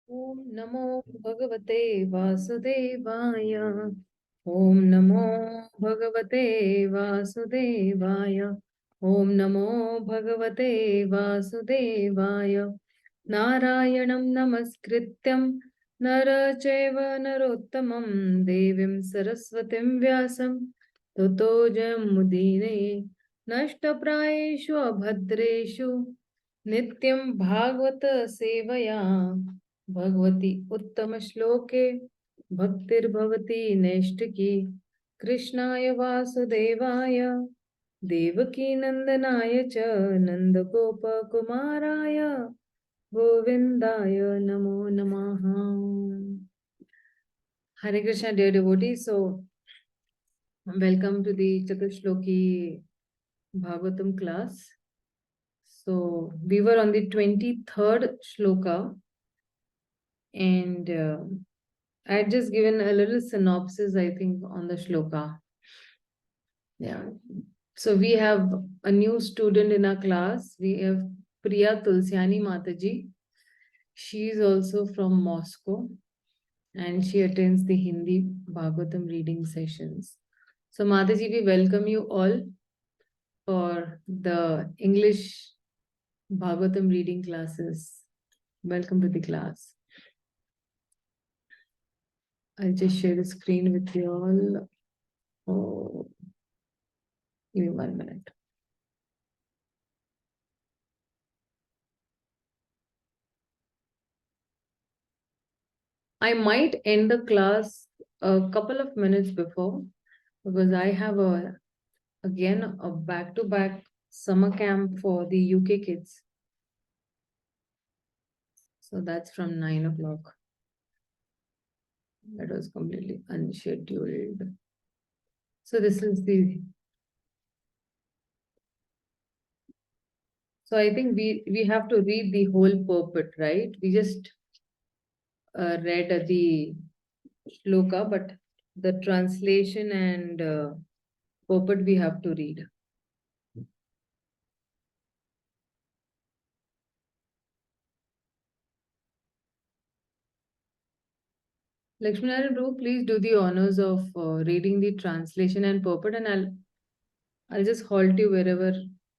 Om Namo Bhagavate Vasudevaya. Om Namo Bhagavate Vasudevaya. Om Namo Bhagavate Vasudevaya. Narayanam Namaskrityam Nara Chaiva Narottamam Devim Saraswatim Vyasam Tato Jamudine Nashtaprayeshu Abhadreshu Nityam Bhagavata Sevaya Bhagwati उत्तम श्लोके भक्तिर्भवती नैष्टिकी कृष्णाय वासुदेवाय देवकी नंदनाय च नंदगोपकुमाराय गोविंदाय नमो नमः. Hare Krishna, dear devotees. So welcome to the Chaturshloki Bhagavatam class. So we were on the 23rd shloka, and I had just given a little synopsis, I think, on the shloka. Yeah. So we have a new student in our class. We have Priya Tulsiani Mataji. She is also from Moscow and she attends the Hindi Bhagavatam reading sessions. So Mataji, we welcome you all for the English Bhagavatam reading classes. Welcome to the class. I'll just share the screen with you all. Oh, give me 1 minute. I might end the class a couple of minutes before because I have again a back-to-back summer camp for the UK kids. So that's from 9 o'clock. That was completely unscheduled. So this is the. So I think we have to read the whole purport, right? We just read the shloka, but the translation and purport we have to read. Lakshminarayan Prabhu, please do the honors of reading the translation and purport, and I'll just halt you wherever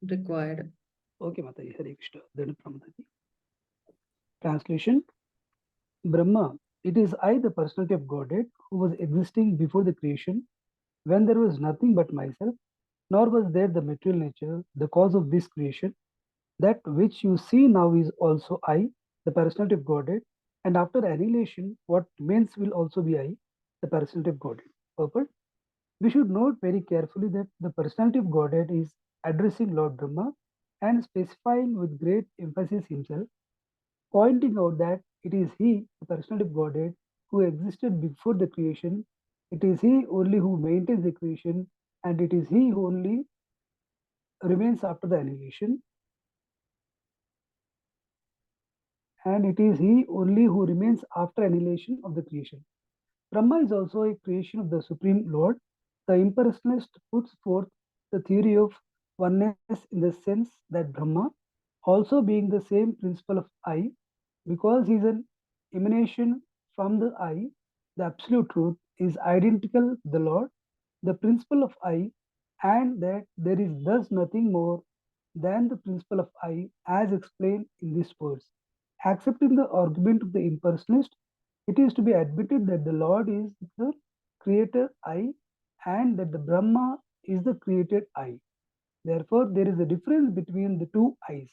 required. Okay, Mataji, Hare Krishna. Then Mataji. Translation. Brahma, it is I, the personality of Godhead, who was existing before the creation, when there was nothing but myself, nor was there the material nature, the cause of this creation. That which you see now is also I, the personality of Godhead, and after annihilation, what remains will also be I, the personality of Godhead. Purport. We should note very carefully that the personality of Godhead is addressing Lord Brahma and specifying with great emphasis himself, pointing out that it is he, the personality of Godhead, who existed before the creation. It is he only who maintains the creation, and it is he who only remains after the annihilation. And it is he only who remains after annihilation of the creation. Brahma is also a creation of the Supreme Lord. The impersonalist puts forth the theory of oneness in the sense that Brahma, also being the same principle of I, because he is an emanation from the I, the absolute truth, is identical to the Lord, the principle of I, and that there is thus nothing more than the principle of I as explained in these words. Accepting the argument of the impersonalist, it is to be admitted that the Lord is the creator I and that the Brahma is the created I. Therefore, there is a difference between the two I's,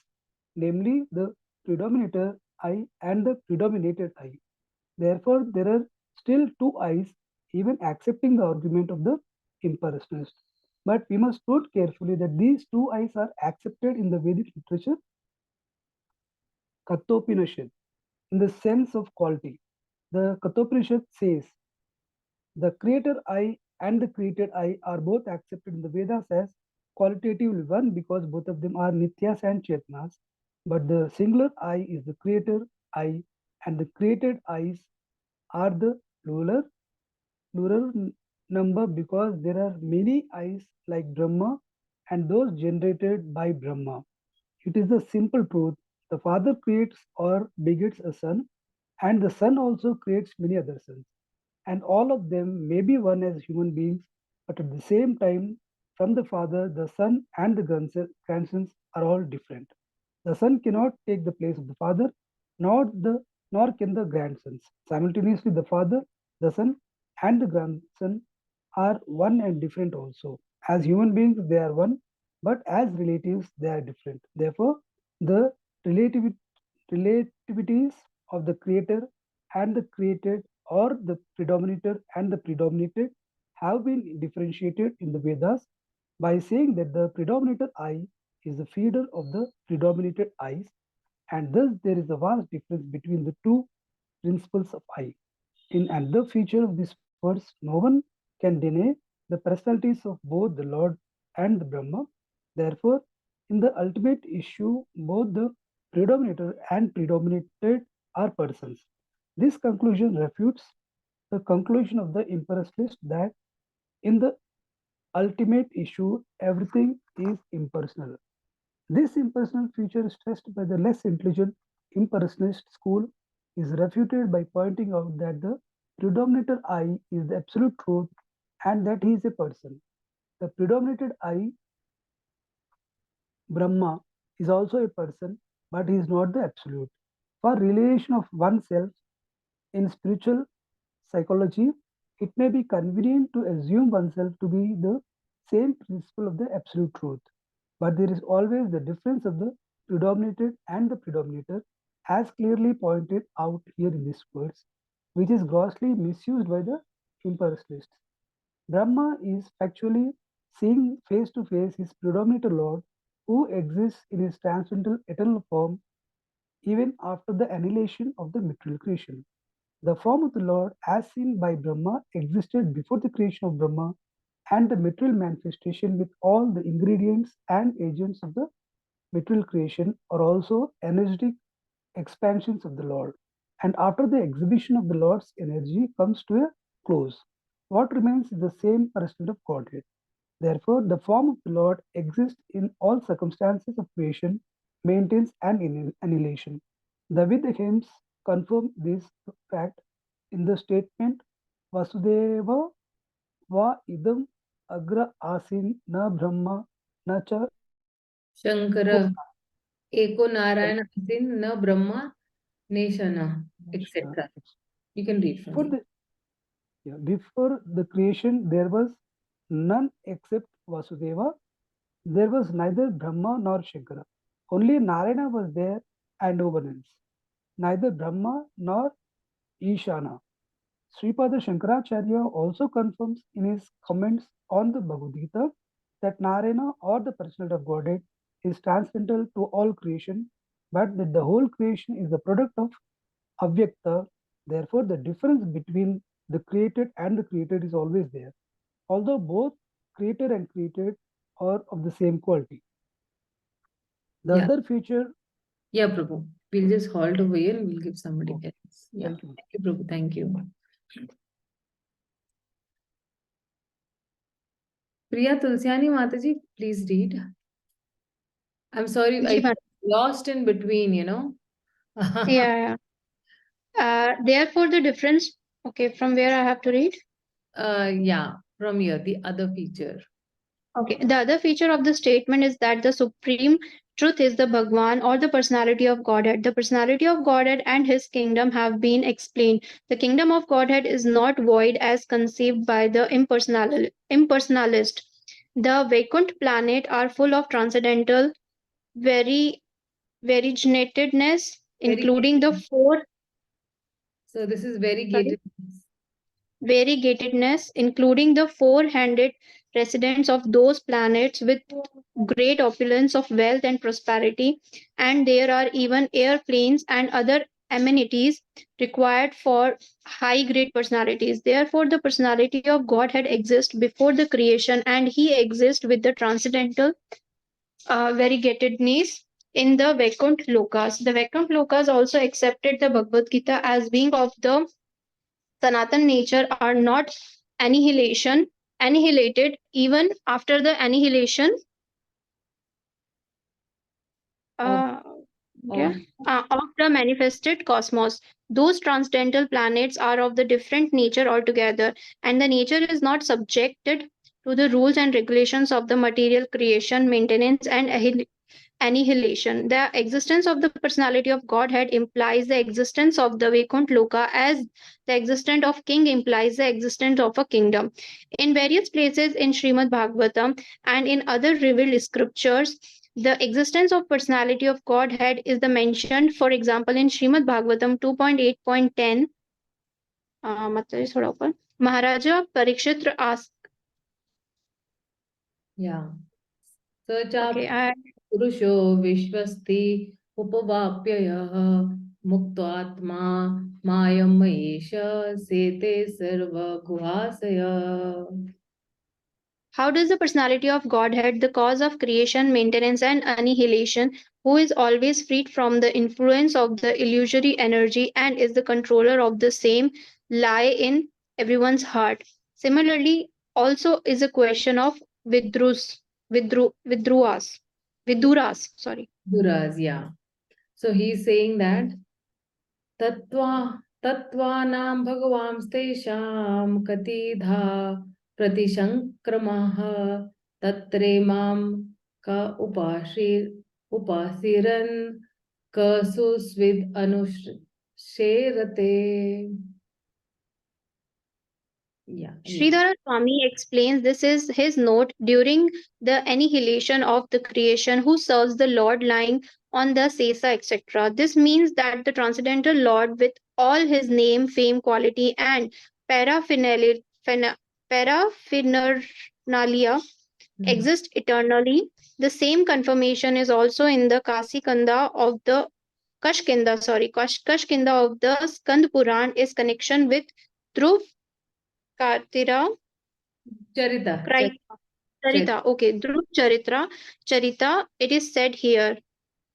namely the predominator I and the predominated I. Therefore, there are still two I's, even accepting the argument of the impersonalist. But we must note carefully that these two I's are accepted in the Vedic literature, Kathopanishad, in the sense of quality. The Kathopanishad says, the creator I and the created I are both accepted in the Vedas as qualitatively one because both of them are Nityas and Chetnas. But the singular I is the creator I and the created I's are the plural number because there are many I's like Brahma and those generated by Brahma. It is the simple truth. The father creates or begets a son, And the sun also creates many other suns. And all of them may be one as human beings, but at the same time, from the father, the son, and the grandsons are all different. The son cannot take the place of the father, nor nor can the grandsons. Simultaneously, the father, the son, and the grandson are one and different also. As human beings, they are one, but as relatives, they are different. Therefore, the relativities of the creator and the created, or the predominator and the predominated, have been differentiated in the Vedas by saying that the predominator I is the feeder of the predominated eyes, and thus there is a vast difference between the two principles of I. In another feature of this verse, no one can deny the personalities of both the Lord and the Brahma. Therefore, in the ultimate issue, both the predominator and predominated are persons. This conclusion refutes the conclusion of the impersonalist that in the ultimate issue, everything is impersonal. This impersonal feature, stressed by the less intelligent impersonalist school, is refuted by pointing out that the predominator I is the absolute truth and that he is a person. The predominated I, Brahma, is also a person, but he is not the absolute. For realization of oneself in spiritual psychology, it may be convenient to assume oneself to be the same principle of the absolute truth. But there is always the difference of the predominated and the predominator, as clearly pointed out here in this verse, which is grossly misused by the impersonalists. Brahma is factually seeing face to face his predominator Lord, who exists in his transcendental eternal form even after the annihilation of the material creation. The form of the Lord, as seen by Brahma, existed before the creation of Brahma, and the material manifestation with all the ingredients and agents of the material creation are also energetic expansions of the Lord. And after the exhibition of the Lord's energy comes to a close, what remains is the same person of Godhead. Therefore, the form of the Lord exists in all circumstances of creation, maintenance, and annihilation. The Veda hymns confirm this fact in the statement Vasudeva va idam agra asin na brahma na cha Shankara, Eko Narayana Asin, Na Brahma, Neshana, Krishna. etc. You can read from Before here. before the creation, there was none except Vasudeva. There was neither Brahma nor Shankara. Only Narayana was there and no one else. Neither Brahma nor Ishana. Sripada Shankaracharya also confirms in his comments on the Bhagavad-gītā that Narayana, or the personality of Godhead, is transcendental to all creation, but that the whole creation is the product of Avyakta. Therefore, the difference between the created and the created is always there, although both creator and created are of the same quality. The Yeah. other feature. Yeah, Prabhu. We'll just halt over here and we'll give somebody Okay. else. Yeah. Thank you. Thank you, Prabhu. Thank you. Priya Tulsiani Mataji, please read. I'm sorry, Ji, I ma'am. lost in between, Yeah. Therefore, the difference. Okay, from where I have to read? Yeah, from here, the other feature. Okay. The other feature of the statement is that the supreme truth is the Bhagwan or the personality of Godhead. The personality of Godhead and his kingdom have been explained. The kingdom of Godhead is not void as conceived by the impersonalist. The vacant planet are full of transcendental, very variegatedness, including the four. So this is very Sorry? gated. Variegatedness, including the four-handed residents of those planets with great opulence of wealth and prosperity, and there are even airplanes and other amenities required for high-grade personalities. Therefore, the personality of Godhead exists before the creation, and he exists with the transcendental variegatedness in the Vaikunt Lokas. The Vaikunt Lokas also accepted the Bhagavad Gita as being of the Sanatan nature are not annihilated even after the annihilation. Of Uh, Okay. Of the manifested cosmos. Those transcendental planets are of the different nature altogether, and the nature is not subjected to the rules and regulations of the material creation, maintenance, and annihilation. The existence of the personality of Godhead implies the existence of the Vaikuntha Loka, as the existence of king implies the existence of a kingdom. In various places in Śrīmad-Bhāgavatam and in other revealed scriptures, the existence of personality of Godhead is the mentioned, for example, in Śrīmad-Bhāgavatam 2.8.10. Maharaja Parikshit asked. Yeah. Sacha Okay, Purusho Vishvasti Upavapyayah Muktatma Mayam Maesha Sete Sarva Guhasaya. how does the personality of Godhead, the cause of creation, maintenance, and annihilation, who is always freed from the influence of the illusory energy and is the controller of the same, lie in everyone's heart? Similarly, also is a question of Viduras. Sorry. Duras, yeah. So he's saying that Tatvanam Bhagavamstesham Katidha Pratishankramaha Tatremam Ka Upasiran Ka Susvid Anusherate. Yeah. Sridhara Swami explains this is his note during the annihilation of the creation, who serves the Lord lying on the sesa, etc. This means that the transcendental Lord, with all his name, fame, quality, and paraphernalia, exists eternally. The same confirmation is also in the Kashkinda of the Kashkinda of the Skand Puran is connection with Dhruv Kartira Charita. Charita. Okay, Dhruv Charita. It is said here.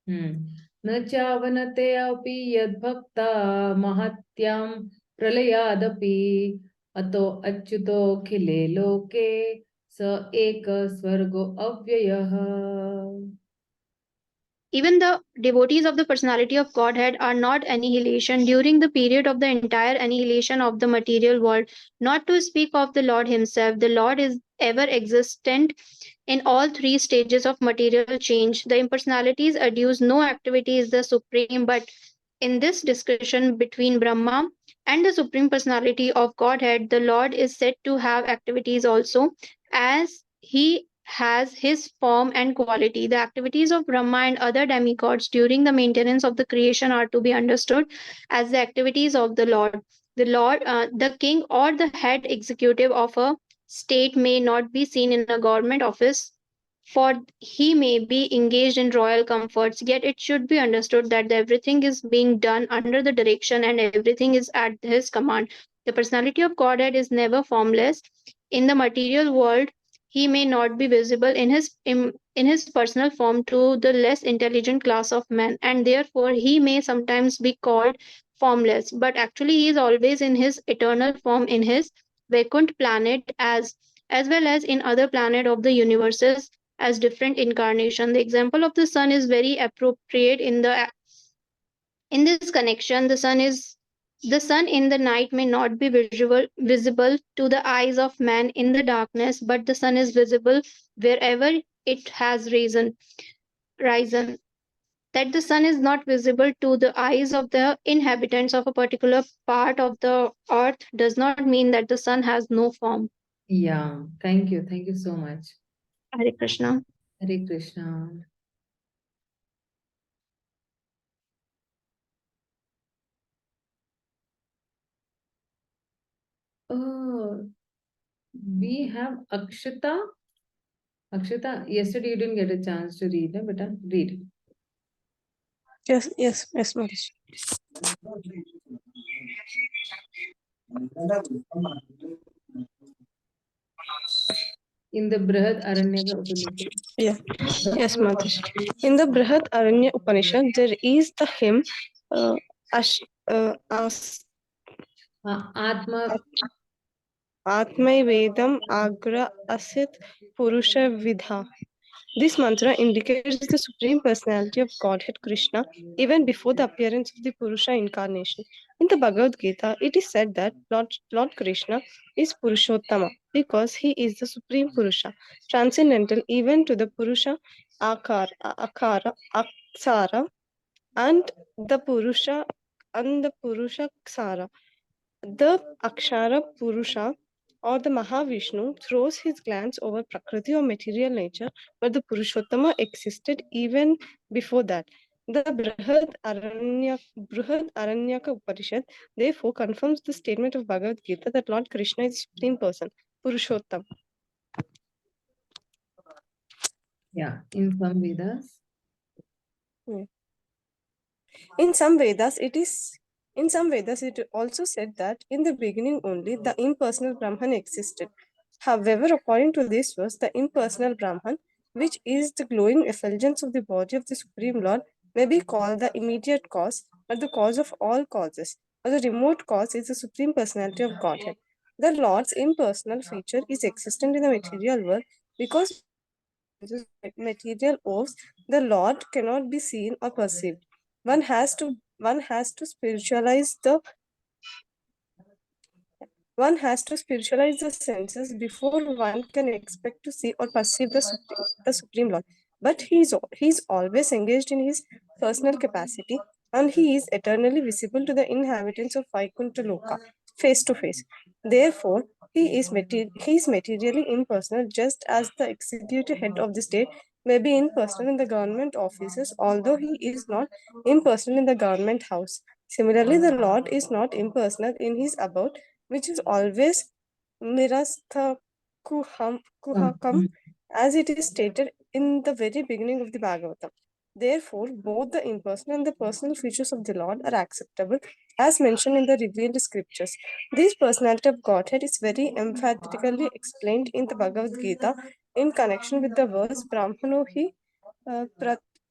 न चावनते अपि यद्भक्ता महत्यां प्रलयादपि अतो अच्युतोऽखिले लोके स एक स्वर्गो अव्ययः. Even the devotees of the personality of Godhead are not annihilation during the period of the entire annihilation of the material world. Not to speak of the Lord himself, the Lord is ever existent in all three stages of material change. The impersonalities adduce no activity is the supreme, but in this discussion between Brahma and the Supreme Personality of Godhead, the Lord is said to have activities also, as he has his form and quality. The activities of Brahma and other demigods during the maintenance of the creation are to be understood as the activities of the Lord. The king or the head executive of a state may not be seen in a government office, for he may be engaged in royal comforts, yet it should be understood that everything is being done under the direction and everything is at his command. The personality of Godhead is never formless. In the material world, he may not be visible in his personal form to the less intelligent class of men, and therefore he may sometimes be called formless, but actually he is always in his eternal form in his Vaikuntha planet, as well as in other planet of the universes as different incarnation. The example of the sun is very appropriate in this connection. The sun in the night may not be visible to the eyes of man in the darkness, but the sun is visible wherever it has risen. That the sun is not visible to the eyes of the inhabitants of a particular part of the earth does not mean that the sun has no form. Yeah, thank you so much. Hare Krishna. Hare Krishna. Oh, we have Akshita. Akshita, yesterday you didn't get a chance to read, but read. Yes, Mataji. In the Brihad Aranyaka Upanishad. Yeah. Yes, Mataji. In the Brihad Aranya Upanishad, there is the hymn Atma Atmai Vedam Agra Asit Purusha Vidha. This mantra indicates the Supreme Personality of Godhead Krishna even before the appearance of the Purusha incarnation. In the Bhagavad-gītā, it is said that Lord Krishna is Purushottama because he is the Supreme Purusha, transcendental even to the Purusha Aksara, and the Purusha Ksara. The Akshara Purusha or the Mahavishnu throws his glance over Prakriti or material nature, but the Purushottama existed even before that. The Brihad Aranyaka Upanishad therefore confirms the statement of Bhagavad Gita that Lord Krishna is the Supreme Person, Purushottam. Yeah, in some Vedas. In some Vedas, it also said that in the beginning only the impersonal Brahman existed. However, according to this verse, the impersonal Brahman, which is the glowing effulgence of the body of the Supreme Lord, may be called the immediate cause, or the cause of all causes, or the remote cause is the Supreme Personality of Godhead. The Lord's impersonal feature is existent in the material world because material orbs, the Lord cannot be seen or perceived. One has to spiritualize the senses before one can expect to see or perceive the Supreme Lord. But he is always engaged in his personal capacity, and he is eternally visible to the inhabitants of Vaikuntha Loka, face to face. Therefore, he is materially impersonal, just as the executive head of the state may be impersonal in the government offices, although he is not impersonal in the government house. Similarly, the Lord is not impersonal in his abode, which is always Nirastha Kuhakam, as it is stated in the very beginning of the Bhagavatam. Therefore, both the impersonal and the personal features of the Lord are acceptable, as mentioned in the revealed scriptures. This personality of Godhead is very emphatically explained in the Bhagavad Gita in connection with the verse Brahmano hi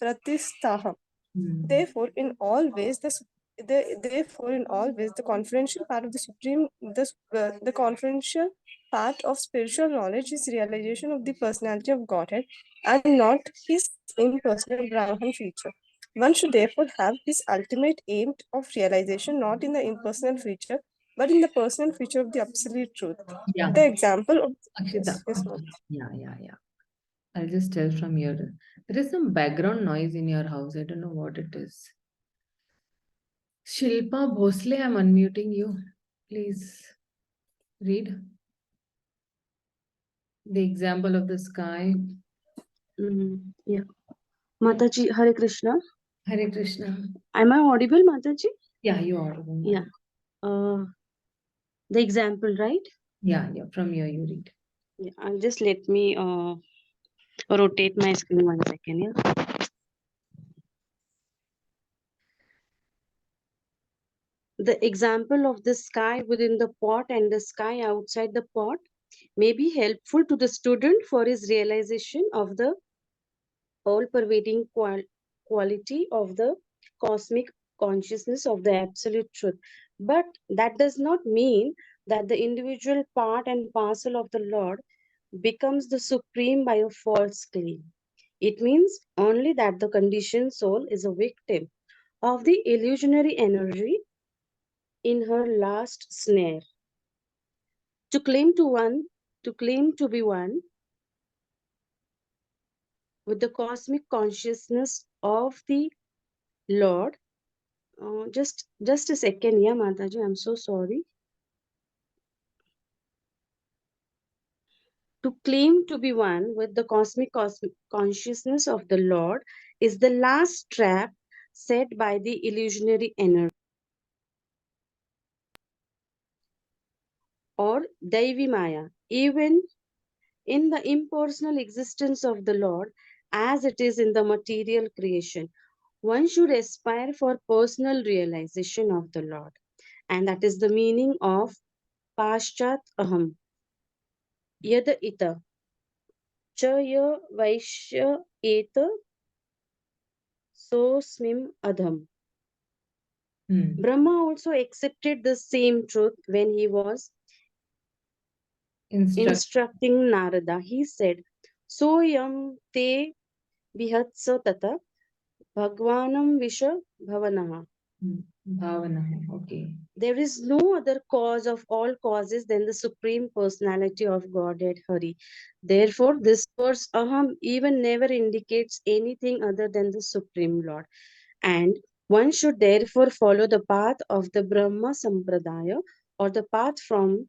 Pratisthaha. Therefore, in all ways, the conferential part of the conferential part of spiritual knowledge is realization of the personality of Godhead and not his impersonal Brahman feature. One should therefore have his ultimate aim of realization not in the impersonal feature, but in the personal feature of the absolute truth. Yeah. The example of Akshita. yes, ma'am. Yeah. I'll just tell from here. There is some background noise in your house. I don't know what it is. Shilpa Bhosle, I'm unmuting you. Please read the example of the sky. Yeah. Mataji, Hare Krishna. Hare Krishna. Am I audible, Mataji? Yeah, you are audible. Yeah. The example, right? Yeah. From here you read. Yeah. I'll just let me rotate my screen 1 second. Yeah. The example of the sky within the pot and the sky outside the pot may be helpful to the student for his realization of the all-pervading quality of the cosmic consciousness of the absolute truth. But that does not mean that the individual part and parcel of the Lord becomes the supreme by a false claim. It means only that the conditioned soul is a victim of the illusionary energy in her last snare. To claim to be one with the cosmic consciousness of the Lord. Just a second, yeah, Mataji, I'm so sorry. To claim to be one with the cosmic consciousness of the Lord is the last trap set by the illusionary energy or Devi Maya, even in the impersonal existence of the Lord as it is in the material creation. One should aspire for personal realization of the Lord, and that is the meaning of Paschat Aham. Yada ita Chaya Vaishya Eta Sosmim Adham. Brahma also accepted the same truth when he was instructing Narada. He said, Soyam te vihatsa tata bhagvanam visha bhavanaha. Bhavana. Okay. There is no other cause of all causes than the Supreme Personality of Godhead, Hari. Therefore, this verse Aham even never indicates anything other than the Supreme Lord. And one should therefore follow the path of the Brahma Sampradaya, or the path from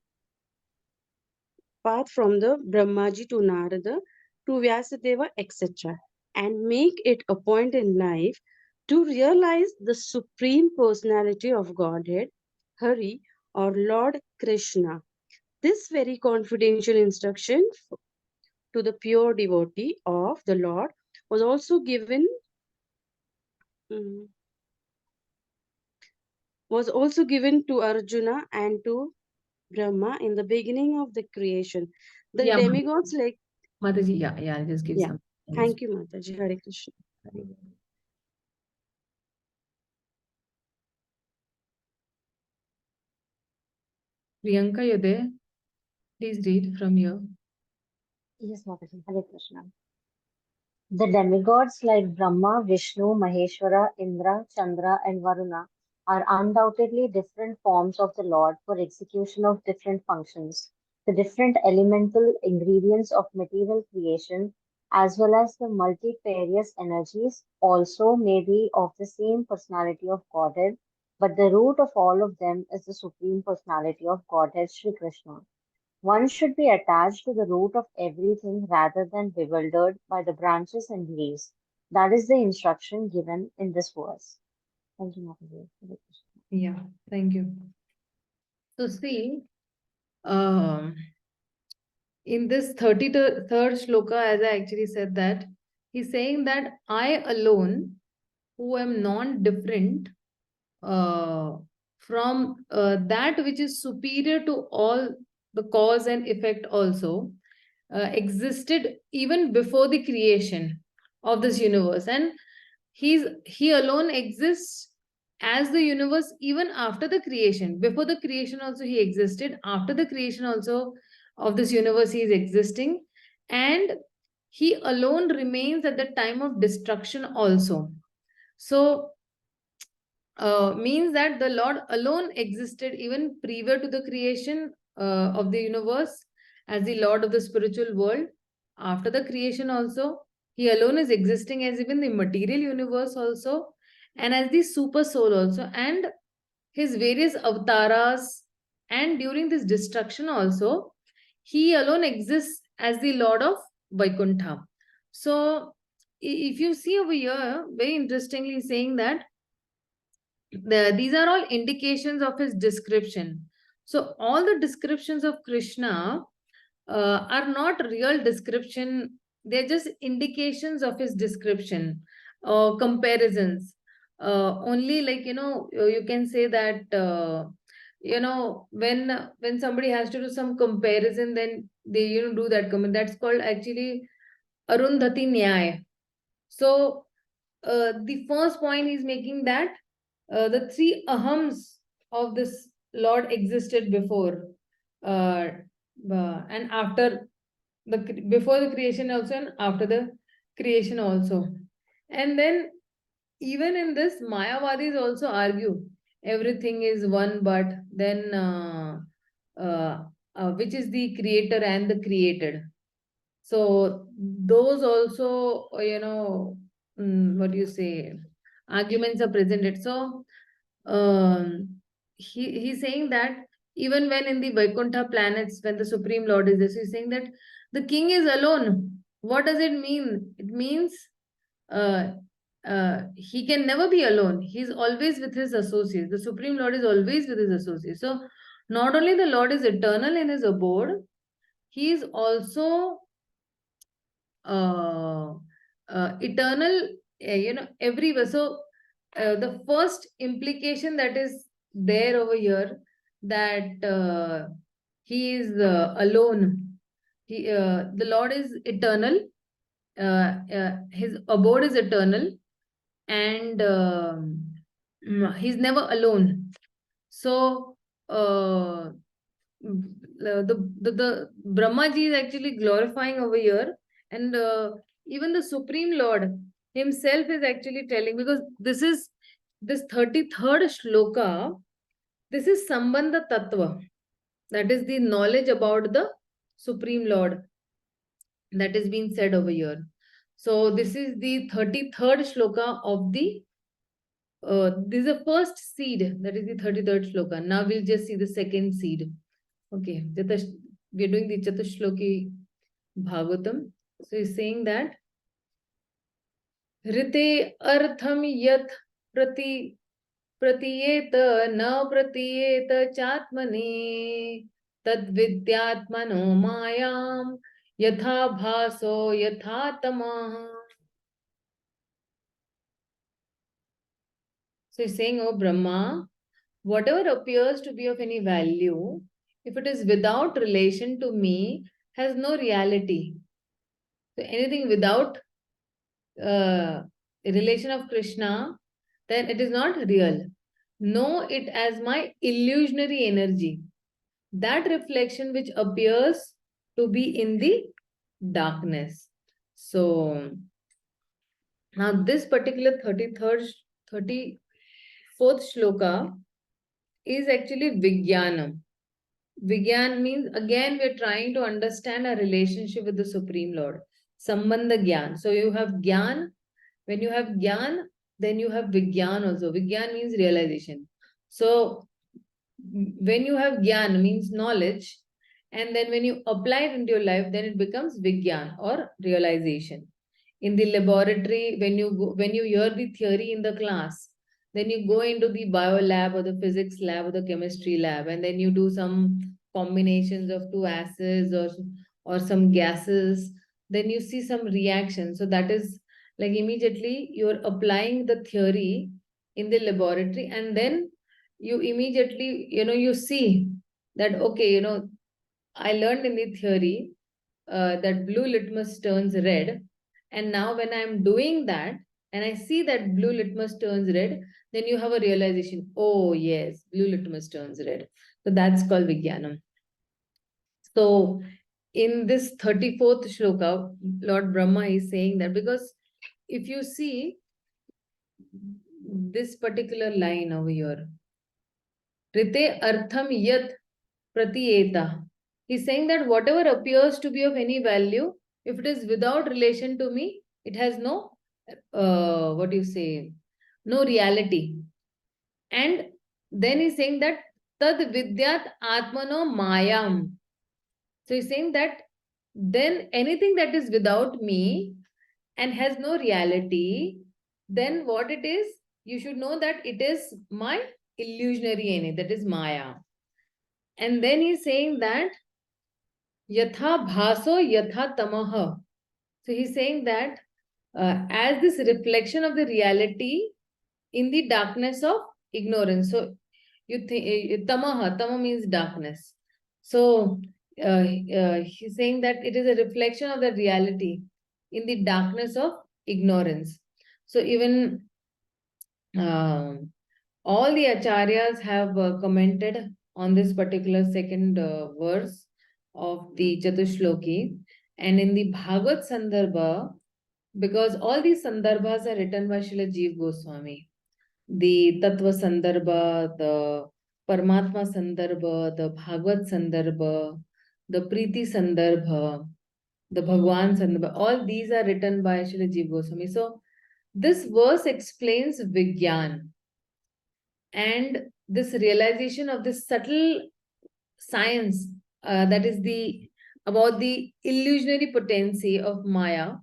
the Brahmaji to Narada to Vyasadeva, etc., and make it a point in life to realize the Supreme Personality of Godhead, Hari, or Lord Krishna. This very confidential instruction to the pure devotee of the Lord was also given to Arjuna and to Brahma in the beginning of the creation. The Yeah, demigods like Mataji, yeah, I'll just give Yeah. some. Thank you, Mataji. Hare Krishna. Priyanka, you there? Please read from here. Yes, Mataji. Hare Krishna. The demigods like Brahma, Vishnu, Maheshwara, Indra, Chandra, and Varuna are undoubtedly different forms of the Lord for execution of different functions. The different elemental ingredients of material creation, as well as the multifarious energies, also may be of the same personality of Godhead, but the root of all of them is the Supreme Personality of Godhead, Sri Krishna. One should be attached to the root of everything rather than bewildered by the branches and leaves. That is the instruction given in this verse. Thank you, Mataji. Yeah, thank you. So see, in this 33rd shloka, as I actually said that, he's saying that I alone, who am non-different from that which is superior to all the cause and effect also, existed even before the creation of this universe. And he alone exists as the universe even after the creation. Before the creation also he existed. After the creation also of this universe he is existing. And he alone remains at the time of destruction also. So means that the Lord alone existed even prior to the creation of the universe as the Lord of the spiritual world. After the creation also, he alone is existing as even the material universe also, and as the super soul also, and his various avatars. And during this destruction also, he alone exists as the Lord of Vaikuntha. So, if you see over here, very interestingly saying that these are all indications of his description. So all the descriptions of Krishna are not real description. They're just indications of his description, comparisons. Only like, you can say that, when somebody has to do some comparison, then they, do that comment. That's called actually Arundhati Nyaya. So the first point is making that the three ahams of this Lord existed before and after before the creation also and after the creation also. And then even in this, Mayavadis also argue everything is one, but then which is the creator and the created. So those also, what do you say, arguments are presented. So he's saying that even when in the Vaikuntha planets, when the Supreme Lord is this, he's saying that the king is alone. What does it mean? It means he can never be alone. He's always with his associates. The Supreme Lord is always with his associates. So not only the Lord is eternal in his abode, he is also eternal, everywhere. So the first implication that is there over here, that he is alone. The Lord is eternal. His abode is eternal, and he's never alone. So the Brahmaji is actually glorifying over here And even the Supreme Lord himself is actually telling, because this 33rd shloka, this is Sambandha Tattva. That is the knowledge about the Supreme Lord that is being said over here. So this is the 33rd shloka of the this is the first seed, that is the 33rd shloka. Now we'll just see the second seed. Okay, we are doing the Chatushloki Bhagavatam. So he's saying that Rite artham yat pratiyeta na pratiyeta chatmane tad vidyatmano mayam yatha bhaso yatha tamah. So he's saying, oh Brahma, whatever appears to be of any value, if it is without relation to me, has no reality. So anything without relation of Krishna, then it is not real. Know it as my illusionary energy. That reflection which appears to be in the darkness. So now this particular 34th shloka is actually Vijnanam. Vijnan means, again, we are trying to understand our relationship with the Supreme Lord. Sambandha Gyan. So you have Gyan. When you have Gyan, then you have Vijnan also. Vijnan means realization. So when you have Gyan means knowledge, and then when you apply it into your life, then it becomes Vijnan or realization. In the laboratory, when you hear the theory in the class, then you go into the bio lab or the physics lab or the chemistry lab, and then you do some combinations of two acids or some gases, then you see some reaction. So that is like immediately you're applying the theory in the laboratory, and then you immediately, you see that, okay, I learned in the theory that blue litmus turns red. And now when I'm doing that and I see that blue litmus turns red, then you have a realization, oh yes, blue litmus turns red. So that's called Vijnanam. So in this 34th shloka, Lord Brahma is saying that, because if you see this particular line over here, Rite artham yat pratiyeta. He's saying that whatever appears to be of any value, if it is without relation to me, it has no, no reality. And then he's saying that tad vidyat atmano mayam. So he's saying that then anything that is without me and has no reality, then what it is, you should know that it is my illusionary energy, that is Maya. And then he's saying that yatha bhaso yatha tamaha. So he's saying that as this reflection of the reality in the darkness of ignorance. So you think tama means darkness. So he's saying that it is a reflection of the reality in the darkness of ignorance. So even all the acharyas have commented on this particular second verse of the Chatushloki. And in the Bhagavad Sandarbha, because all these Sandarbhas are written by Srila Jeev Goswami, the Tattva Sandarbha, the Paramatma Sandarbha, the Bhagavad Sandarbha, the Preeti Sandarbha, the Bhagwan Sandarbha, all these are written by Srila Jeev Goswami. So this verse explains Vijnan and this realization of this subtle science that is about the illusionary potency of Maya.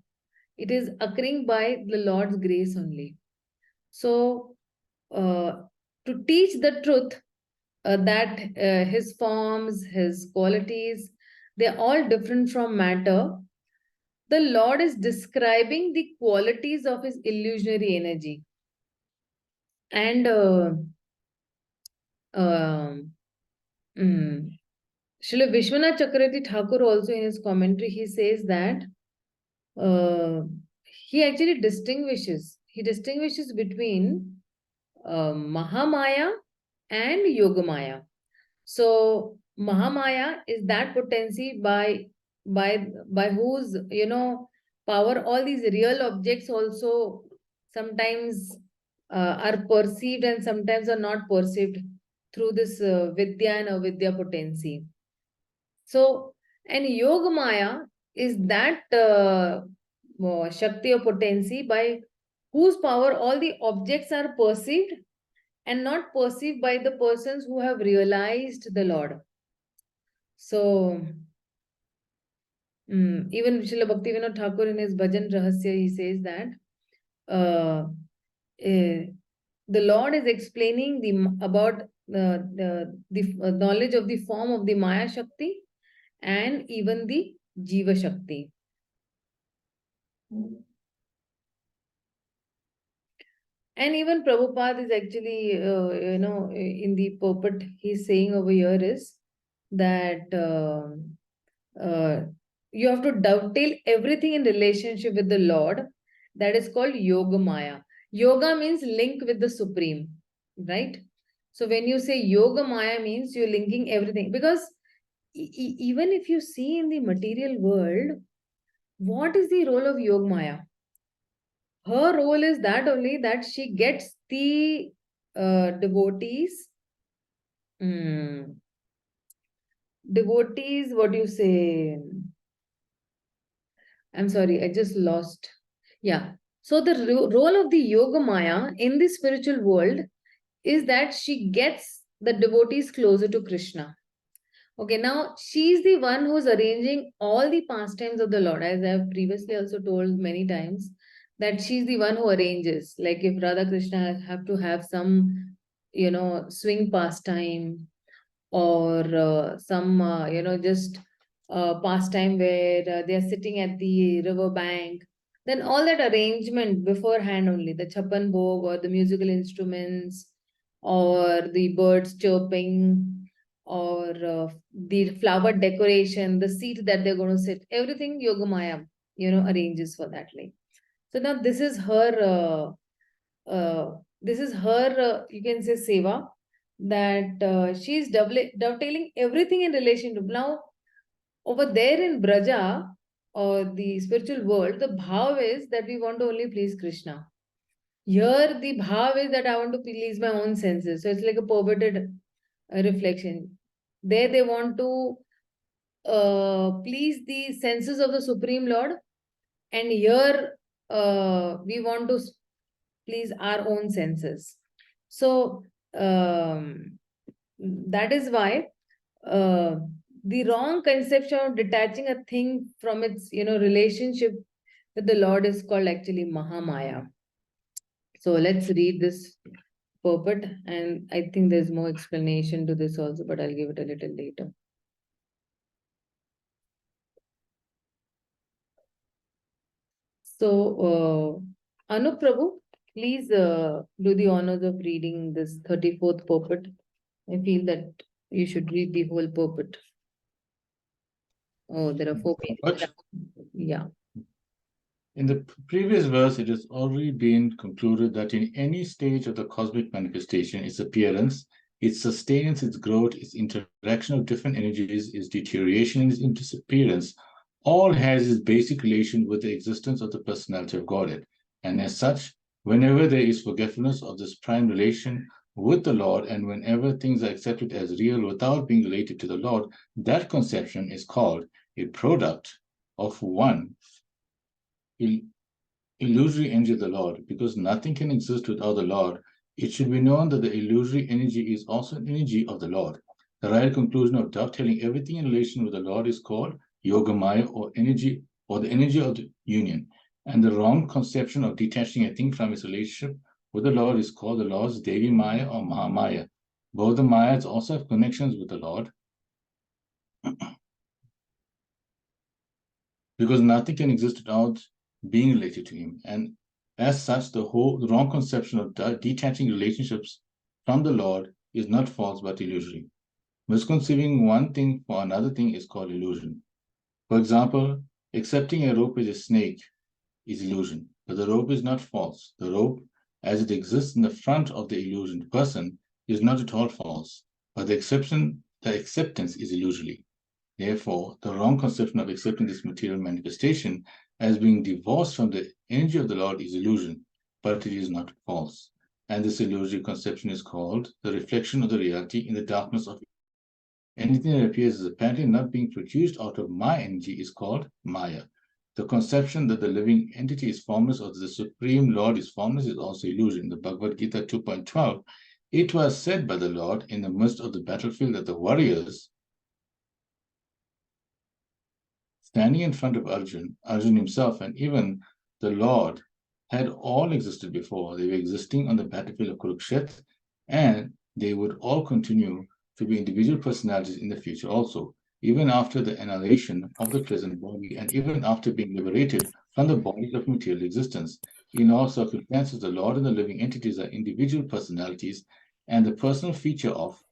It is occurring by the Lord's grace only. So to teach the truth that his forms, his qualities, they're all different from matter, the Lord is describing the qualities of his illusionary energy. And Srila Vishwanath Chakravarti Thakur also in his commentary, he says that he actually distinguishes between Mahamaya and Yogamaya. So Mahamaya is that potency by whose power, all these real objects also sometimes are perceived and sometimes are not perceived through this Vidya and Avidya potency. So, and Yogamaya is that Shakti or potency by whose power all the objects are perceived and not perceived by the persons who have realized the Lord. So, even Srila Bhaktivinoda Thakur in his Bhajan Rahasya, he says that the Lord is explaining about the knowledge of the form of the Maya Shakti and even the Jiva Shakti. And even Prabhupada is actually, in the purport he's saying over here is that you have to dovetail everything in relationship with the Lord. That is called Yoga Maya. Yoga means link with the Supreme, right? So when you say Yoga Maya means you're linking everything. Because even if you see in the material world, what is the role of Yoga Maya? Her role is that only that she gets the devotees, what do you say? I'm sorry, I just lost. Yeah. So the role of the Yoga Maya in the spiritual world is that she gets the devotees closer to Krishna. Okay, now she's the one who's arranging all the pastimes of the Lord, as I have previously also told many times, that she's the one who arranges. Like if Radha Krishna have to have some, swing pastime or some, just pastime where they are sitting at the river bank, then all that arrangement beforehand only, the chapan bhog or the musical instruments or the birds chirping or the flower decoration, the seat that they're going to sit, everything Yogamaya, arranges for that. Like, so now this is her, you can say, seva, that she's dovetailing everything in relation to. Now, over there in Braja or the spiritual world, the bhav is that we want to only please Krishna. Here, the bhav is that I want to please my own senses. So it's like a perverted reflection. There, they want to please the senses of the Supreme Lord, and here we want to please our own senses. So that is why the wrong conception of detaching a thing from its relationship with the Lord is called actually Mahamaya. So let's read this purport, and I think there's more explanation to this also, but I'll give it a little later. So Anup Prabhu, please do the honors of reading this 34th purport. I feel that you should read the whole purport. Oh, there are 4 pages. Yeah. In the previous verse, it has already been concluded that in any stage of the cosmic manifestation, its appearance, its sustenance, its growth, its interaction of different energies, its deterioration, and its disappearance, all has its basic relation with the existence of the personality of Godhead. And as such, whenever there is forgetfulness of this prime relation with the Lord, and whenever things are accepted as real without being related to the Lord, that conception is called a product of one illusory energy of the Lord. Because nothing can exist without the Lord, it should be known that the illusory energy is also an energy of the Lord. The right conclusion of dovetailing everything in relation with the Lord is called Yogamaya, or energy, or the energy of the union. And the wrong conception of detaching a thing from its relationship with the Lord is called the Lord's Devi Maya or Mahamaya. Both the Mayas also have connections with the Lord, because nothing can exist without being related to him. And as such, the wrong conception of detaching relationships from the Lord is not false but illusory. Misconceiving one thing for another thing is called illusion. For example, accepting a rope as a snake is illusion, but the rope is not false. The rope, as it exists in the front of the illusioned person, is not at all false, but the acceptance is illusory. Therefore, the wrong conception of accepting this material manifestation as being divorced from the energy of the Lord is illusion, but it is not false. And this illusory conception is called the reflection of the reality in the darkness of anything that appears as apparently not being produced out of my energy is called Maya. The conception that the living entity is formless or that the Supreme Lord is formless is also illusion. In the Bhagavad-gītā 2.12, it was said by the Lord in the midst of the battlefield that the warriors standing in front of Arjun himself, and even the Lord had all existed before. They were existing on the battlefield of Kurukshetra, and they would all continue to be individual personalities in the future also, even after the annihilation of the present body, and even after being liberated from the bodies of material existence. In all circumstances, the Lord and the living entities are individual personalities, and the personal feature of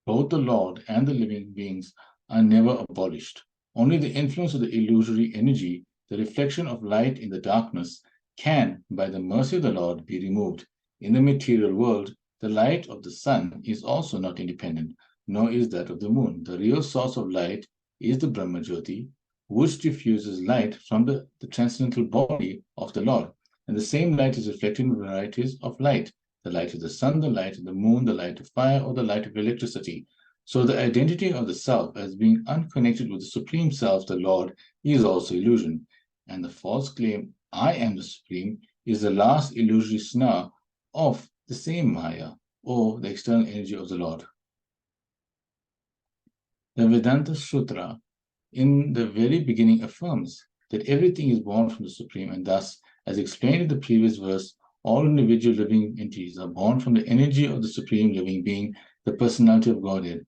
both the Lord and the living beings are never abolished. Only the influence of the illusory energy, the reflection of light in the darkness, can, by the mercy of the Lord, be removed. In the material world, the light of the sun is also not independent, nor is that of the moon. The real source of light is the Brahma Jyoti, which diffuses light from the transcendental body of the Lord. And the same light is reflected in varieties of light. The light of the sun, the light of the moon, the light of fire, or the light of electricity. So the identity of the self as being unconnected with the Supreme Self, the Lord, is also illusion. And the false claim, I am the Supreme, is the last illusory snare of the same Maya, or the external energy of the Lord. The Vedanta Sutra, in the very beginning, affirms that everything is born from the Supreme, and thus, as explained in the previous verse, all individual living entities are born from the energy of the Supreme Living Being, the personality of Godhead.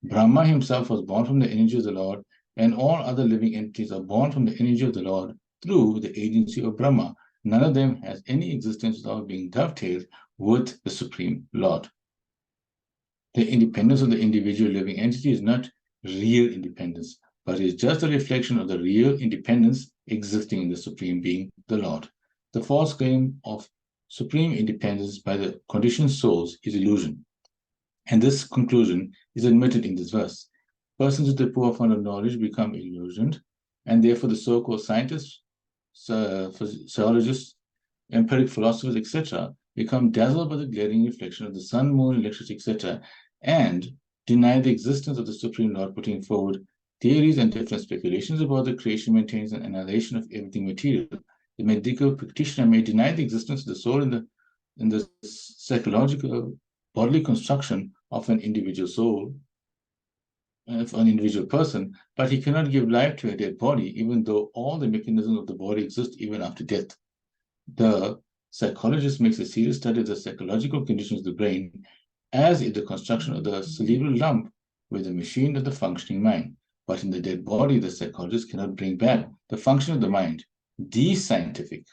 Brahma himself was born from the energy of the Lord, and all other living entities are born from the energy of the Lord through the agency of Brahma. None of them has any existence without being dovetailed with the Supreme Lord. The independence of the individual living entity is not real independence, but is just a reflection of the real independence existing in the Supreme Being, the Lord. The false claim of supreme independence by the conditioned souls is illusion. And this conclusion is admitted in this verse. Persons with a poor fund of knowledge become illusioned, and therefore the so-called scientists, physiologists, empiric philosophers, etc., become dazzled by the glaring reflection of the sun, moon, electricity, etc., and deny the existence of the Supreme Lord, putting forward theories and different speculations about the creation, maintenance, and annihilation of everything material. The medical practitioner may deny the existence of the soul in the psychological bodily construction of an individual soul, of an individual person, but he cannot give life to a dead body, even though all the mechanisms of the body exist even after death. The psychologist makes a serious study of the psychological conditions of the brain, as is the construction of the cerebral lump with the machine of the functioning mind. But in the dead body, the psychologist cannot bring back the function of the mind. These scientific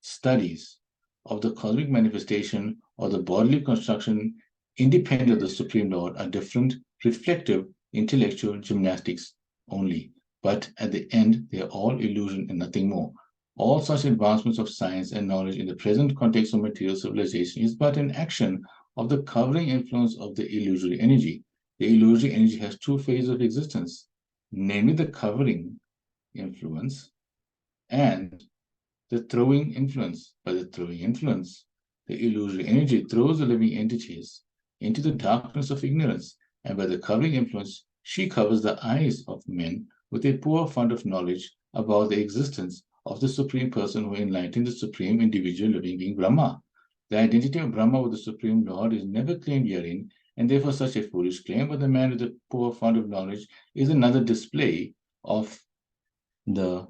studies of the cosmic manifestation or the bodily construction independent of the Supreme Lord are different, reflective, intellectual gymnastics only. But at the end, they are all illusion and nothing more. All such advancements of science and knowledge in the present context of material civilization is but an action of the covering influence of the illusory energy. The illusory energy has two phases of existence, namely the covering influence and the throwing influence. By the throwing influence, the illusory energy throws the living entities into the darkness of ignorance, and by the covering influence, she covers the eyes of men with a poor fund of knowledge about the existence of the Supreme Person who enlightened the Supreme Individual Living Being Brahma. The identity of Brahma with the Supreme Lord is never claimed herein, and therefore such a foolish claim by the man with a poor fund of knowledge is another display of the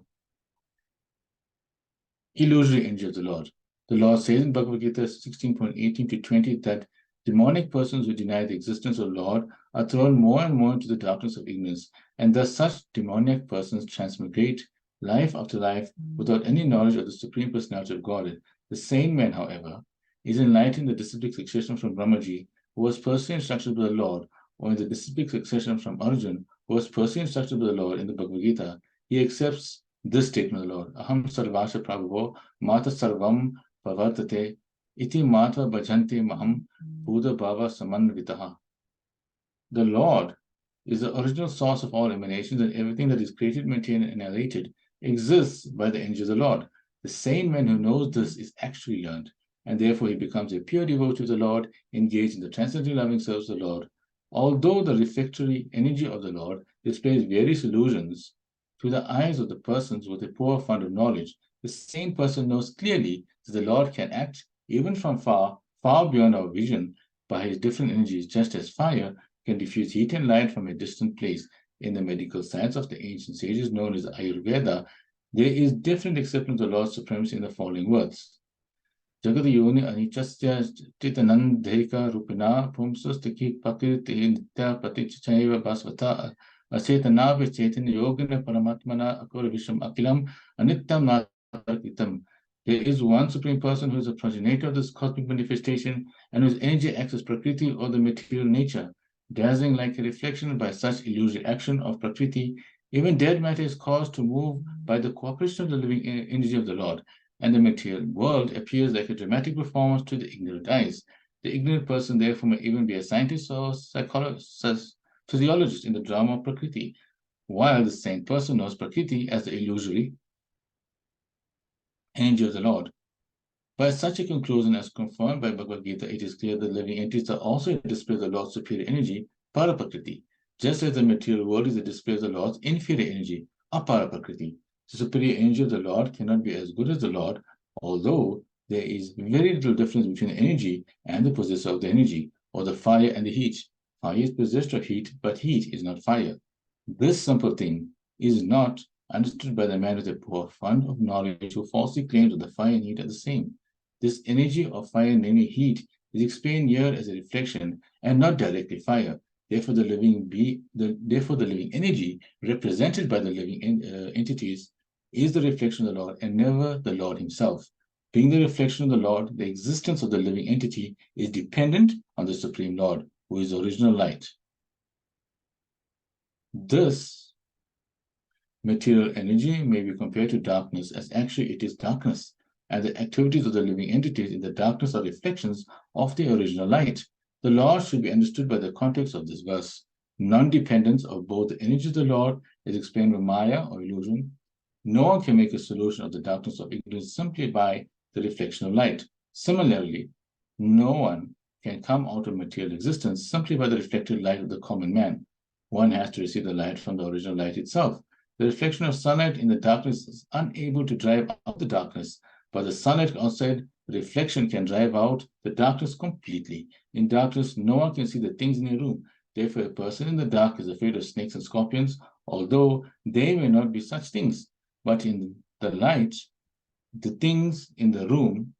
illusory energy of the Lord. The Lord says in Bhagavad-gītā 16.18 to 20 that demonic persons who deny the existence of Lord are thrown more and more into the darkness of ignorance, and thus such demoniac persons transmigrate life after life without any knowledge of the Supreme Personality of Godhead. The sane man, however, is enlightened in the disciplic succession from Brahmaji, who was personally instructed by the Lord, or in the disciplic succession from Arjun, who was personally instructed by the Lord in the Bhagavad-gītā. He accepts this statement of the Lord, Aham sarvasha prabhavo mata sarvam pavartate iti matva bhajante maham buddha bhava samanvitaha. The Lord is the original source of all emanations, and everything that is created, maintained, and annihilated exists by the energy of the Lord. The sane man who knows this is actually learned, and therefore he becomes a pure devotee of the Lord, engaged in the transcendently loving service of the Lord. Although the reflectory energy of the Lord displays various illusions to the eyes of the persons with a poor fund of knowledge, the sane person knows clearly that the Lord can act even from far, far beyond our vision by his different energies, just as fire can diffuse heat and light from a distant place. In the medical science of the ancient sages known as Ayurveda, there is definite acceptance of the Lord's supremacy in the following words. Jagat yoni anichasya titanandheka rupina pumsustaki pakirti nitya patichaiva basvata acetana vicetana yogana paramatmana akura visham akilam anityam natakitam. There is one Supreme Person who is the progenitor of this cosmic manifestation and whose energy acts as Prakriti or the material nature. Dazzling like a reflection by such illusory action of Prakriti, even dead matter is caused to move by the cooperation of the living energy of the Lord, and the material world appears like a dramatic performance to the ignorant eyes. The ignorant person therefore may even be a scientist or physiologist in the drama of Prakriti, while the sane person knows Prakriti as the illusory energy of the Lord. By such a conclusion as confirmed by Bhagavad-gītā, it is clear that living entities are also a display of the Lord's superior energy, Paraprakriti, just as the material world is a display of the Lord's inferior energy, Aparaprakriti. The superior energy of the Lord cannot be as good as the Lord, although there is very little difference between the energy and the possessor of the energy, or the fire and the heat. Fire is possessed of heat, but heat is not fire. This simple thing is not understood by the man with a poor fund of knowledge who falsely claims that the fire and heat are the same. This energy of fire, namely heat, is explained here as a reflection and not directly fire. Therefore, the living energy represented by the living entities is the reflection of the Lord and never the Lord himself. Being the reflection of the Lord, the existence of the living entity is dependent on the Supreme Lord, who is the original light. This material energy may be compared to darkness, as actually it is darkness, and the activities of the living entities in the darkness are reflections of the original light. The Lord should be understood by the context of this verse. Non-dependence of both the energy of the Lord is explained by Maya or illusion. No one can make a solution of the darkness of ignorance simply by the reflection of light. Similarly, no one can come out of material existence simply by the reflected light of the common man. One has to receive the light from the original light itself. The reflection of sunlight in the darkness is unable to drive out the darkness, but the sunlight outside the reflection can drive out the darkness completely. In darkness, no one can see the things in a room. Therefore, a person in the dark is afraid of snakes and scorpions, although they may not be such things. But in the light, the things in the room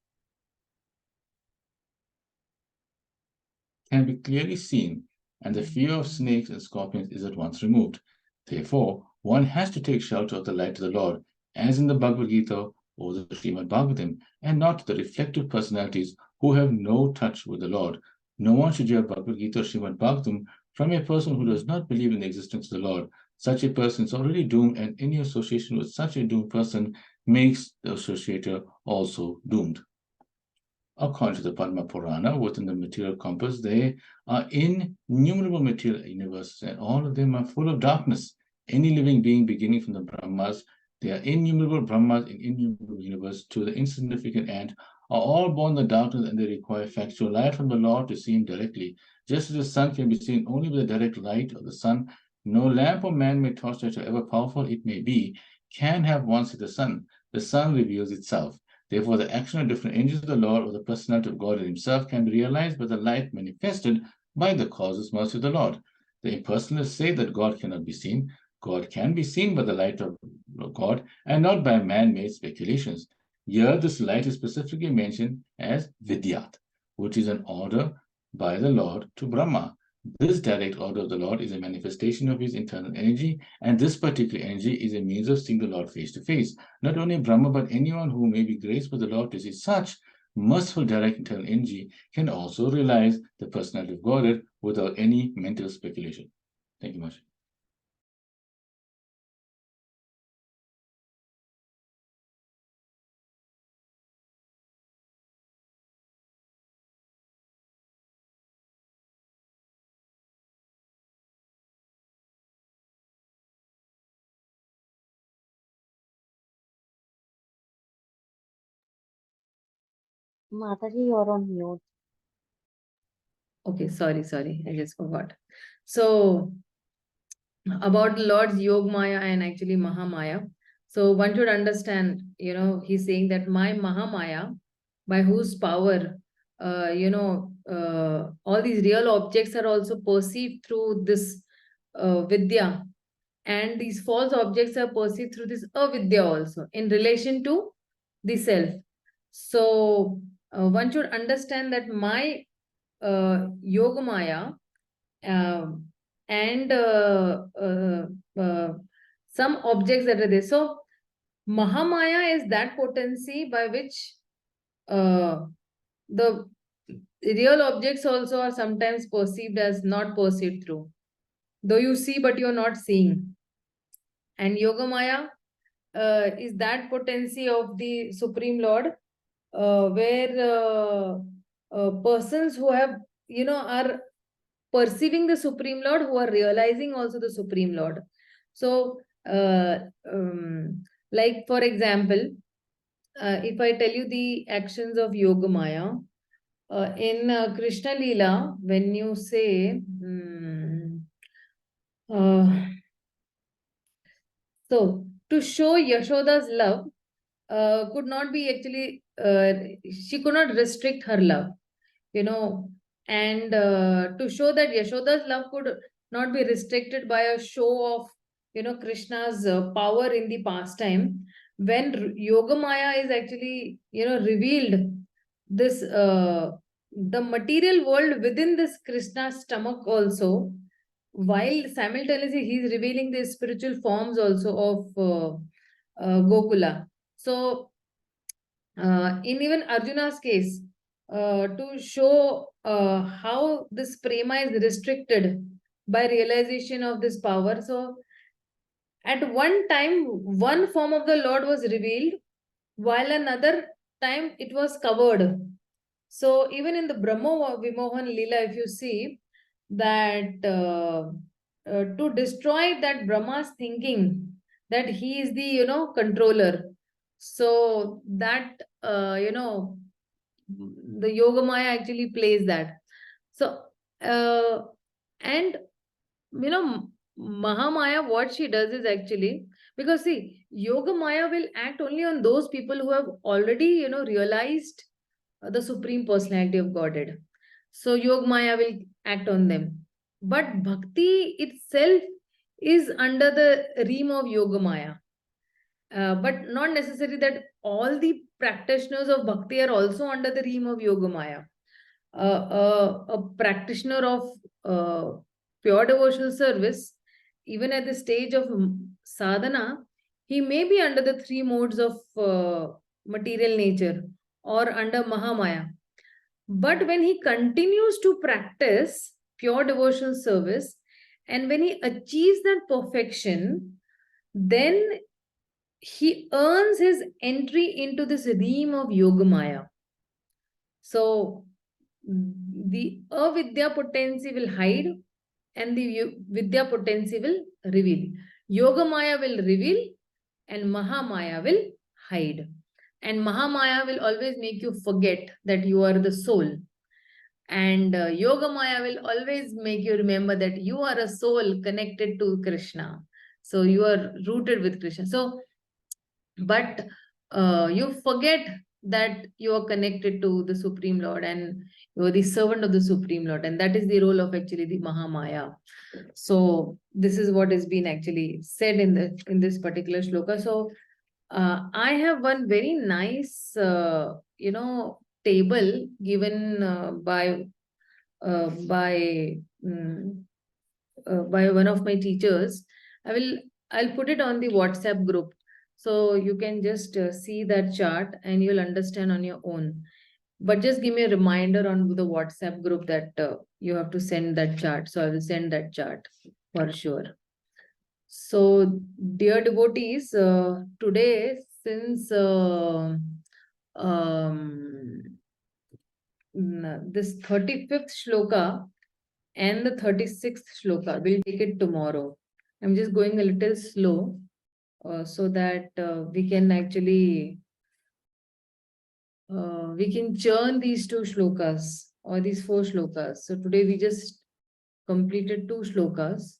can be clearly seen, and the fear of snakes and scorpions is at once removed. Therefore, one has to take shelter of the light of the Lord, as in the Bhagavad-gītā or the Śrīmad-Bhāgavatam, and not the reflective personalities who have no touch with the Lord. No one should hear Bhagavad-gītā or Śrīmad-Bhāgavatam from a person who does not believe in the existence of the Lord. Such a person is already doomed, and any association with such a doomed person makes the associator also doomed. According to the Padma Purana, within the material compass, there are innumerable material universes, and all of them are full of darkness. Any living being, beginning from the Brahmas, there are innumerable Brahmas in innumerable universes, to the insignificant ant, are all born in the darkness, and they require factual light from the Lord to see him directly. Just as the sun can be seen only with the direct light of the sun, no lamp or man-made torchlight, however powerful it may be, can have one see the sun. The sun reveals itself. Therefore, the action of different angels of the Lord or the personality of God himself can be realized by the light manifested by the causeless mercy of the Lord. The impersonalists say that God cannot be seen. God can be seen by the light of God and not by man-made speculations. Here, this light is specifically mentioned as Vidyat, which is an order by the Lord to Brahma. This direct order of the Lord is a manifestation of his internal energy, and this particular energy is a means of seeing the Lord face to face. Not only Brahma, but anyone who may be graced by the Lord to see such merciful direct internal energy can also realize the personality of Godhead without any mental speculation. Thank you much. Mataji, you're on mute. Okay, sorry, I just forgot. So about Lord's Yogamaya and actually Mahamaya. So one should understand, he's saying that my Mahamaya, by whose power, all these real objects are also perceived through this Vidya, and these false objects are perceived through this avidya also in relation to the self. So one should understand that my Yogamaya and some objects that are there. So Mahamaya is that potency by which the real objects also are sometimes perceived as not perceived through. Though you see, but you're not seeing. And Yogamaya is that potency of the Supreme Lord, where persons who have, are perceiving the Supreme Lord, who are realizing also the Supreme Lord. So, like for example, if I tell you the actions of Yogamaya, in Krishna Leela, when you say, so to show Yashoda's love, could not be actually, she could not restrict her love, and to show that Yashoda's love could not be restricted by a show of, Krishna's power in the pastime. When Yogamaya is actually, revealed, this, the material world within this Krishna's stomach also, while simultaneously he is revealing the spiritual forms also of Gokula. So, in even Arjuna's case, to show how this prema is restricted by realization of this power. So, at one time, one form of the Lord was revealed, while another time it was covered. So, even in the Brahma Vimohan Leela, if you see that to destroy that Brahma's thinking that he is the, controller. So that, the Yogamaya actually plays that. So, and, Mahamaya, what she does is actually, because see, Yogamaya will act only on those people who have already, realized the Supreme Personality of Godhead. So Yogamaya will act on them. But Bhakti itself is under the realm of Yogamaya. But not necessarily that all the practitioners of Bhakti are also under the realm of Yogamaya. A practitioner of pure devotional service, even at the stage of sadhana, he may be under the three modes of material nature or under Mahamaya. But when he continues to practice pure devotional service, and when he achieves that perfection, then he earns his entry into this realm of Yogamaya. So the avidya potency will hide and the vidya potency will reveal. Yogamaya will reveal and Mahamaya will hide. And Mahamaya will always make you forget that you are the soul. And Yogamaya will always make you remember that you are a soul connected to Krishna. So you are rooted with Krishna. So, but you forget that you are connected to the Supreme Lord and you are the servant of the Supreme Lord. And that is the role of actually the Mahamaya. So this is what has been actually said in this particular shloka. So I have one very nice, table given by one of my teachers. I'll put it on the WhatsApp group, so you can just see that chart and you'll understand on your own. But just give me a reminder on the WhatsApp group that you have to send that chart. So I will send that chart for sure. So, dear devotees, today, since this 35th shloka and the 36th shloka, we'll take it tomorrow. I'm just going a little slow so that we can actually we can churn these 2 shlokas or these 4 shlokas. So today we just completed 2 shlokas,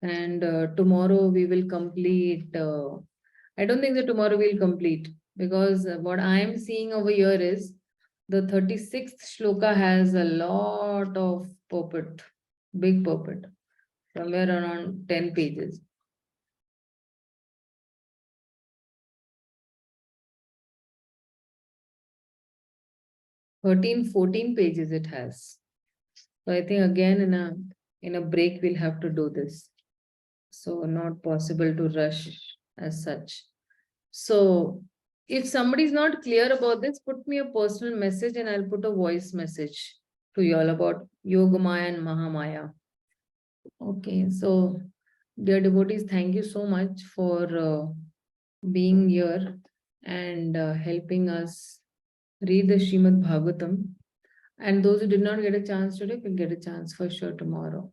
and tomorrow we will complete. I don't think that tomorrow we'll complete, because what I am seeing over here is the 36th shloka has a lot of purport, big purport, somewhere around 10 pages. Thirteen, 14 pages it has. So I think again in a break we'll have to do this. So not possible to rush as such. So if somebody is not clear about this, put me a personal message and I'll put a voice message to you all about Yogamaya and Mahamaya. Okay, so dear devotees, thank you so much for being here and helping us read the Śrīmad-Bhāgavatam. And those who did not get a chance today will get a chance for sure tomorrow.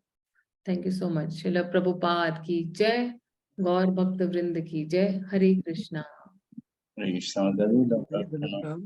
Thank you so much. Srila Prabhupada ki jai, Gaur Bhakta Vrinda ki jai, Hare Krishna. Krishna, Devi, Hare Krishna.